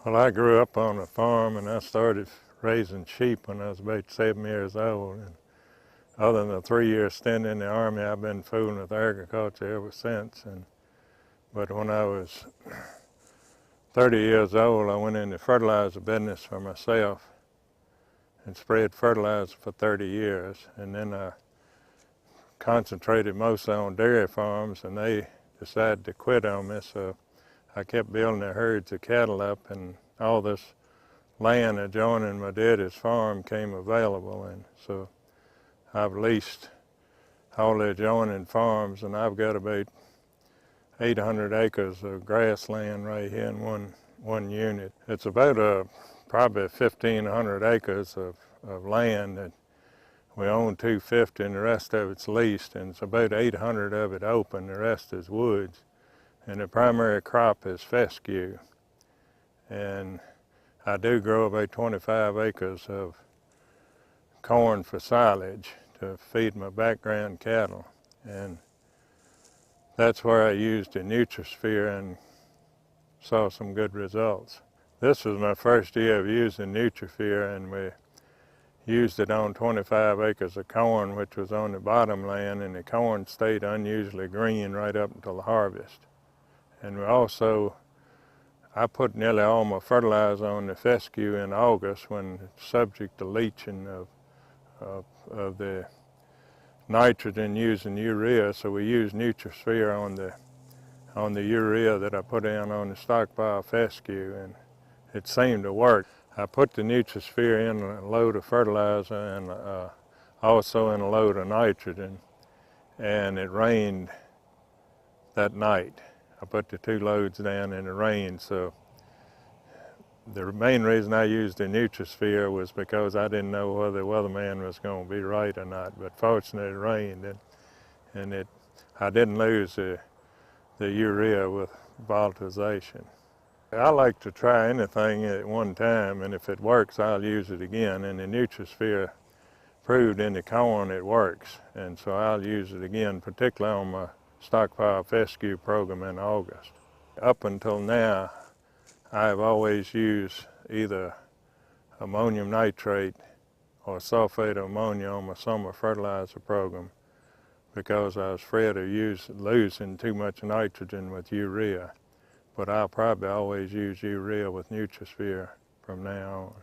Well, I grew up on a farm and I started raising sheep when I was about 7 years old. And other than a 3-year stint in the Army, I've been fooling with agriculture ever since. But when I was 30 years old, I went into fertilizer business for myself and spread fertilizer for 30 years. And then I concentrated mostly on dairy farms, and they decided to quit on me, so I kept building the herds of cattle up, and all this land adjoining my daddy's farm came available, and so I've leased all the adjoining farms, and I've got about 800 acres of grassland right here in one unit. It's about probably 1,500 acres of land that we own 250, and the rest of it's leased, and it's about 800 of it open, the rest is woods. And the primary crop is fescue. And I do grow about 25 acres of corn for silage to feed my background cattle. And that's where I used the NutriSphere and saw some good results. This was my first year of using NutriSphere, and we used it on 25 acres of corn, which was on the bottom land, and the corn stayed unusually green right up until the harvest. And I put nearly all my fertilizer on the fescue in August when it's subject to leaching of the nitrogen using urea. So we used NutriSphere on the urea that I put in on the stockpile fescue, and it seemed to work. I put the NutriSphere in a load of fertilizer and also in a load of nitrogen, and it rained that night. I put the 2 loads down in the rain, so the main reason I used the NutriSphere was because I didn't know whether the weatherman was going to be right or not, but fortunately it rained, and I didn't lose the urea with volatilization. I like to try anything at one time, and if it works, I'll use it again, and the NutriSphere proved in the corn it works, and so I'll use it again, particularly on my stockpile fescue program in August. Up until now, I've always used either ammonium nitrate or sulfate of ammonia on my summer fertilizer program because I was afraid of losing too much nitrogen with urea. But I'll probably always use urea with NutriSphere from now on.